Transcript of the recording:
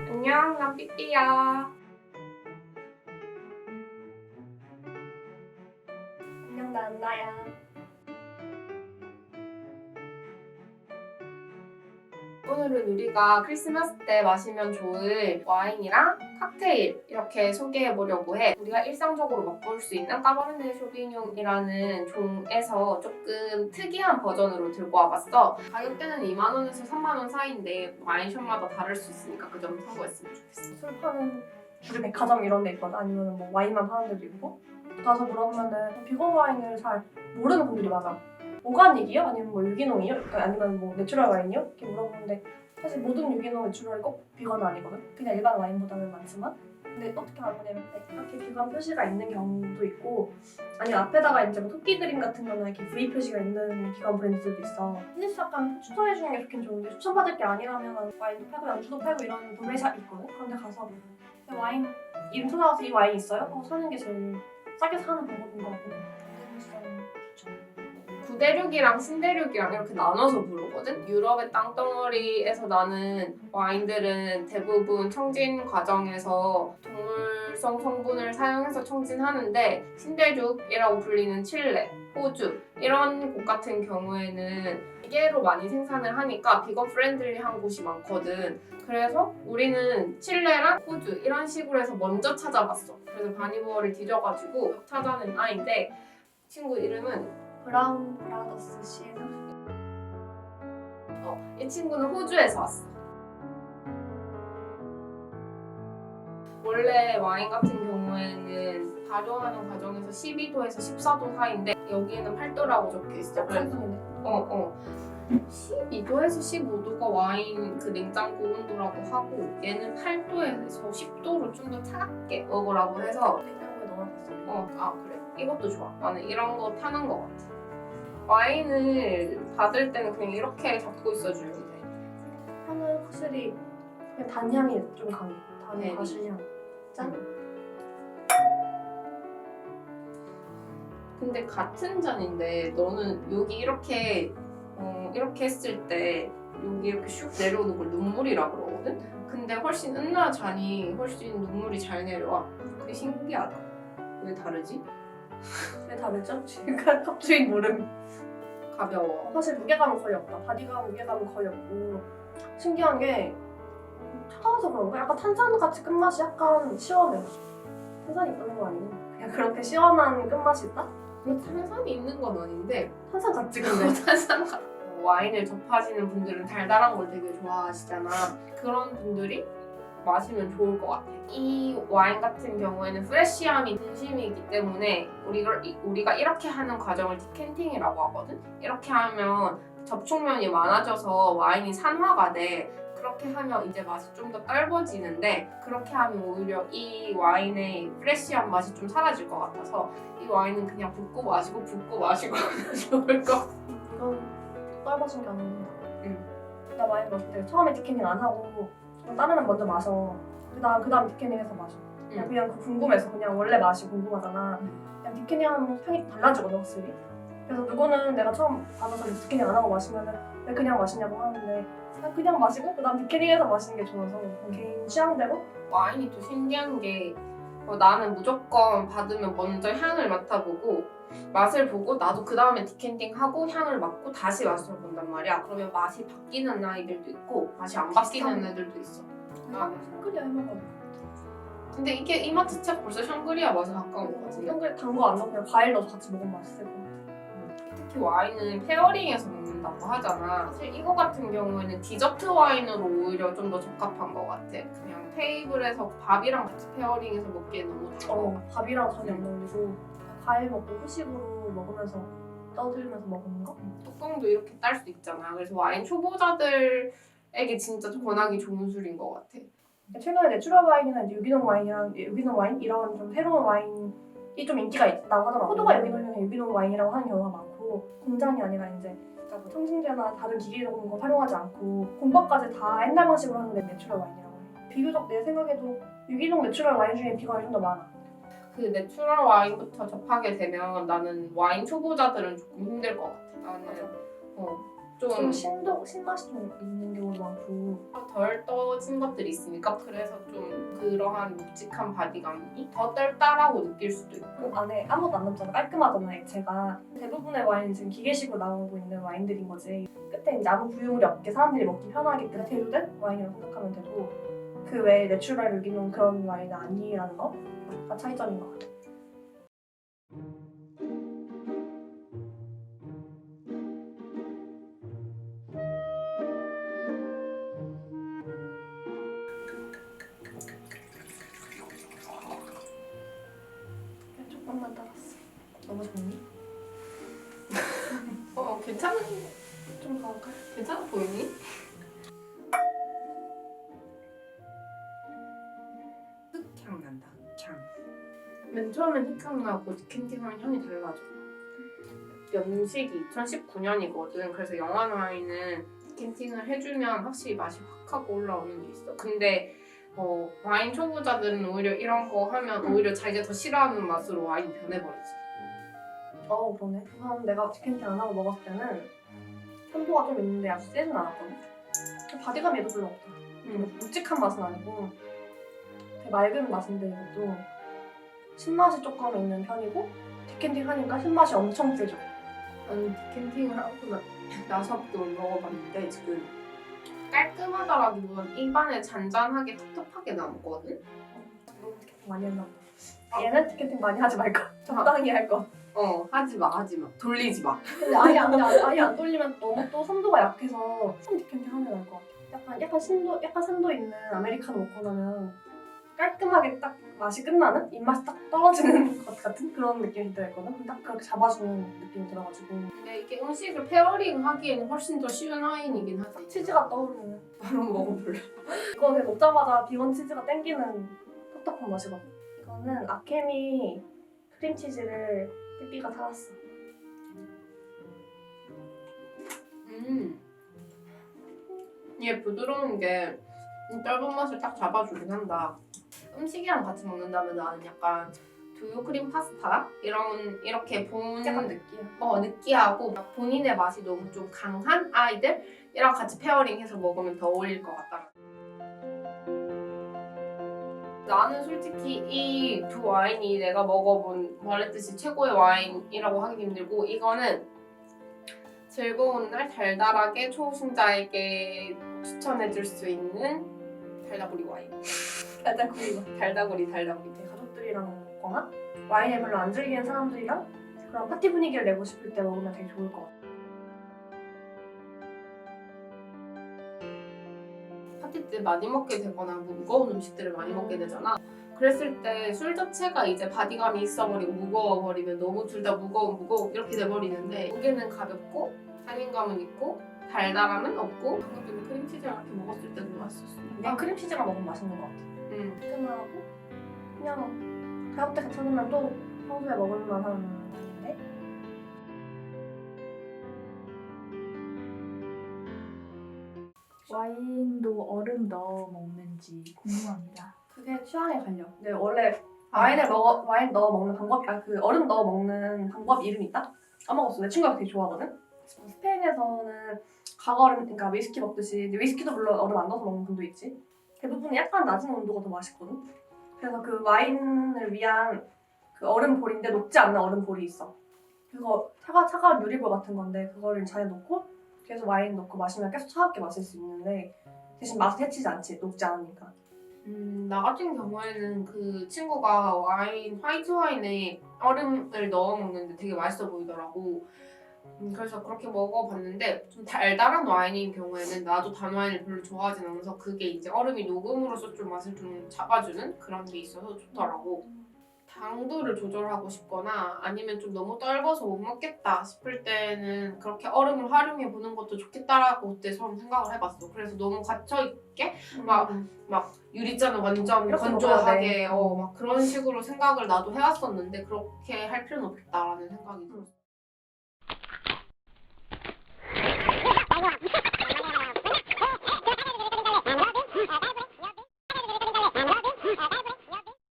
안녕, 난 삐삐야. 안녕, 나 안나야. 오늘은 우리가 크리스마스 때 마시면 좋을 와인이랑 칵테일 이렇게 소개해보려고 해. 우리가 일상적으로 맛볼 수 있는 까베르네 쇼비뇽이라는 종에서 조금 특이한 버전으로 들고 와봤어. 가격대는 2만 원에서 3만 원 사이인데 와인숍마다 다를 수 있으니까 그 점 참고했으면 좋겠어. 술 파는 주류 백화점 이런 데 있거나 아니면 뭐 와인만 파는 데도 있고 가서 물어보면은 비건 와인을 잘 모르는 분들이 많아. 오가닉이요? 아니면 뭐 유기농이요? 아니면 뭐 내추럴 와인이요? 이렇게 물어보는데 사실 모든 유기농 내추럴이 꼭 비건은 아니거든? 그냥 일반 와인보다는 많지만 근데 어떻게 알아보냐면 이렇게 비건 표시가 있는 경우도 있고 아니면 앞에다가 이제 뭐 토끼 그림 같은 거나 이렇게 V 표시가 있는 비건 브랜드들도 있어. 비즈니스 약간 추천해주는 게 좋긴 좋은데 추천받을 게 아니라면 와인도 팔고 양주도 팔고 이런 도매샵이 있거든? 그런 데 가서 와인 이름 찾아가서 이 와인 있어요? 하고 사는 게 제일 싸게 사는 방법인 것 같긴 해. 구대륙이랑 신대륙이랑 이렇게 나눠서 부르거든? 유럽의 땅덩어리에서 나는 와인들은 대부분 청진 과정에서 동물성 성분을 사용해서 청진하는데 신대륙이라고 불리는 칠레, 호주 이런 곳 같은 경우에는 기계로 많이 생산을 하니까 비건 프렌들리한 곳이 많거든. 그래서 우리는 칠레랑 호주 이런 식으로 해서 먼저 찾아봤어. 그래서 바니버를 뒤져가지고 찾아낸 아이인데 친구 이름은 브라운 브라더스 시에서 이 친구는 호주에서 왔어. 원래 와인 같은 경우에는 발효하는 과정에서 12도에서 14도 사이인데 여기에는 8도라고 적혀있어. 약산성인데 12도에서 15도가 와인 그 냉장고 온도라고 하고 얘는 8도에서 10도로 좀 더 차갑게 먹으라고 해서 냉장고에 넣어놨어. 그래. 이것도 좋아. 나는 이런 거 타는 거 같아. 와인을 받을 때는 그냥 이렇게 잡고 있어주면 돼. 향은 확실히 그냥 단향이 좀 강해. 단 네. 과실향. 짠. 근데 같은 잔인데 너는 여기 이렇게 했을 때 여기 이렇게 슉 내려오는 걸 눈물이라 그러거든? 근데 훨씬 은나 잔이 훨씬 눈물이 잘 내려와. 그게 신기하다. 왜 다르지? 왜 다르죠? 지금 갑자기 모름. 가벼워. 사실 무게감은 거의 없다. 바디감 무게감은 거의 없고 신기한 게 차가워서 그런가? 약간 탄산같이 끝맛이 약간 시원해. 탄산이 있는 거 아니고 그냥 그렇게 시원한 끝맛이 있다? 탄산이 있는 건 아닌데 탄산 같지 근데. 탄산 같아. 와인을 접하시는 분들은 달달한 걸 되게 좋아하시잖아. 그런 분들이 마시면 좋을 것 같아. 이 와인 같은 경우에는 프레쉬함이 중심이기 때문에 우리가 이렇게 하는 과정을 디캔팅이라고 하거든? 이렇게 하면 접촉면이 많아져서 와인이 산화가 돼. 그렇게 하면 이제 맛이 좀 더 넓어지는데 그렇게 하면 오히려 이 와인의 프레쉬한 맛이 좀 사라질 것 같아서 이 와인은 그냥 붓고 마시고 하면 좋을 것 같아. 이건 떨궈진 게 아닌데. 응. 나 와인 마실 때 처음에 디캐닝 안 하고 다른 애 먼저 마셔. 그다음 디캐닝해서 마셔. 그냥 그 궁금해서 그냥 원래 맛이 궁금하잖아. 그냥 디캐닝하면 향이 달라지거든 확실히. 그래서 누구는 내가 처음 받아서 디캐닝 안 하고 마시면은 왜 그냥 마시냐고 하는데 그냥 마시고 그다음 디캐닝해서 마시는 게 좋아서 개인 취향대로. 와인이 또 신기한 게 나는 무조건 받으면 먼저 향을 맡아보고 맛을 보고 나도 그 다음에 디캔팅하고 향을 맡고 다시 맛을 본단 말이야. 그러면 맛이 바뀌는 아이들도 있고 맛이 안 바뀌는 애들도 있어. 샹그리아 해먹어. 근데 이게 이 맛 자체가 벌써 샹그리아 맛에 가까운 것 같은데? 샹그리아 단거 안 넣고 그냥 과일 넣어서 같이 먹으면 맛있을 것 같아. 특히 와인은 페어링해서 먹는다고 하잖아. 사실 이거 같은 경우에는 디저트 와인으로 오히려 좀 더 적합한 것 같아. 그냥 테이블에서 밥이랑 같이 페어링해서 먹기엔 너무 달아. 밥이랑 전혀 안 어울리고 과일 먹고 후식으로 먹으면서 떠들면서 먹는 거? 뚜껑도 이렇게 딸 수 있잖아. 그래서 와인 초보자들에게 진짜 권하기 좋은 술인 것 같아. 최근에 내추럴 와인이나 이제 유기농 와인 이런 좀 새로운 와인이 좀 인기가 있다고 하더라고. 포도가 유기농 와인이라고 하는 경우가 많고 공장이 아니라 이제 뭐 청진제나 다른 기계 이런 거 활용하지 않고 공법까지 다 옛날 방식으로 하는 게 내추럴 와인이라고 해. 비교적 내 생각에도 유기농 내추럴 와인 중에 비건이 좀 더 많아. 그 내추럴 와인부터 접하게 되면 나는 와인 초보자들은 조금 힘들 것 같아. 나는 좀 신맛이 좀 있는 경우도 많고. 덜 떠진 것들이 있으니까 그래서 좀 그러한 묵직한 바디감이 더 떨다라고 느낄 수도 있고. 그 안에 아무것도 안 남잖아. 깔끔하잖아, 액체가. 대부분의 와인은 지금 기계식으로 나오고 있는 와인들인 거지. 끝에 이제 아무 부유물이 없게 사람들이 먹기 편하게끔 제조된 와인이라고 생각하면 되고, 그 외에 내추럴 유기농 그런 와인은 아니라는 거가 차이점인 것 같아. 조금만 따랐어. 너무 좋니? 괜찮은 좀 가볼까? 괜찮아 보이니? 흙향 난다. 흙향. 맨 처음엔 흙향 나고 디켄팅하면 향이 달라져. 연식이 2019년이거든. 그래서 영한 와인은 디켄팅을 해주면 확실히 맛이 확 하고 올라오는 게 있어. 근데 와인 초보자들은 오히려 이런 거 하면 오히려 자기가 더 싫어하는 맛으로 와인이 변해버리지. 그러네. 우선 내가 디켄팅 안 하고 먹었을 때는 산도가 좀 있는데 아주 세진 않았거든. 바디감이 얘도 별로 없다. 묵직한 맛은 아니고 되게 맑은 맛인데 이것도 신맛이 조금 있는 편이고 디켄팅 하니까 신맛이 엄청 세죠. 나는 디켄팅을 하고 나서부터 먹어봤는데 지금 깔끔하다라기보다는 입안에 잔잔하게 텁텁하게 남거든? 너무 디켄팅 많이 했나 보다. 얘는 디켄팅 많이 하지 말까. 적당히 할 거. 하지마 돌리지 마. 근데 아예 안 돌리면 너무 또 산도가 약해서 좀 디켄팅 하면 나을 것 같아. 약간 산도 있는 아메리카노 먹고 나면 깔끔하게 딱 맛이 끝나는? 입맛이 딱 떨어지는 것 같은 그런 느낌이 들었거든. 근데 딱 그렇게 잡아주는 느낌이 들어가지고. 근데 이게 음식을 페어링 하기에는 훨씬 더 쉬운 와인이긴 하지. 치즈가 떠오르는. 바로 먹어볼래? 이거 그냥 먹자마자 비건 치즈가 땡기는 텁텁한 맛이거든. 이거는 아케미 크림치즈를 삐삐가 사왔어. 얘 부드러운 게 짧은 맛을 딱 잡아주긴 한다. 음식이랑 같이 먹는다면 나는 약간 두유 크림 파스타 이렇게 약간 느끼해. 느끼하고 본인의 맛이 너무 좀 강한 아이들이랑 같이 페어링해서 먹으면 더 어울릴 것 같다. 나는 솔직히 이 두 와인이 내가 먹어본 말했듯이 최고의 와인이라고 하기 힘들고 이거는 즐거운 날 달달하게 초보자에게 추천해줄 수 있는 달다구리 와인. 달다구리. 가족들이랑 먹거나 와인을 별로 안 즐기는 사람들이랑 그런 파티 분위기를 내고 싶을 때 먹으면 되게 좋을 것 같아. 파티 때 많이 먹게 되거나 무거운 음식들을 많이 먹게 되잖아. 그랬을 때 술 자체가 이제 바디감이 있어버리고 무거워버리면 너무 둘 다 무거워 이렇게 돼버리는데 무게는 가볍고 살림감은 있고 달달함은 없고 방금 전에 크림치즈랑 이렇게 먹었을 때도 맛있었어. 그냥 크림치즈만 먹으면 맛있는 것 같아. 깔끔하고 그냥 가격대 괜찮으면 또 평소에 먹을 만한 와인인데 와인도 얼음 넣어 먹는지 궁금합니다. 그게 취향에 갈려. 근데 원래 와인 넣어 먹는 방법이 그 얼음 넣어 먹는 방법 이름이 있다? 까먹었어. 내 친구가 되게 좋아하거든. 스페인에서는 가거얼음, 그러니까 위스키 먹듯이 이제 위스키도 물론 얼음 안 넣어서 먹는 분도 있지. 대부분이 약간 낮은 온도가 더 맛있거든. 그래서 그 와인을 위한 그 얼음볼인데 녹지 않는 얼음볼이 있어. 그거 차가운 유리볼 같은 건데 그거를 잔에 넣고 계속 와인 넣고 마시면 계속 차갑게 마실 수 있는데 대신 맛을 해치지 않지. 녹지 않으니까. 나 같은 경우에는 그 친구가 화이트 와인에 얼음을 넣어 먹는데 되게 맛있어 보이더라고. 그래서 그렇게 먹어봤는데 좀 달달한 와인인 경우에는 나도 단 와인을 별로 좋아하진 않아서 그게 이제 얼음이 녹음으로써 좀 맛을 좀 잡아주는 그런 게 있어서 좋더라고. 당도를 조절하고 싶거나 아니면 좀 너무 떫어서 못 먹겠다 싶을 때는 그렇게 얼음을 활용해 보는 것도 좋겠다라고 그때 처음 생각을 해봤어. 그래서 너무 갇혀있게 막 유리잔을 완전 이렇게 건조하게 먹어야 돼. 막 그런 식으로 생각을 나도 해왔었는데 그렇게 할 필요는 없겠다라는 생각이 들었어.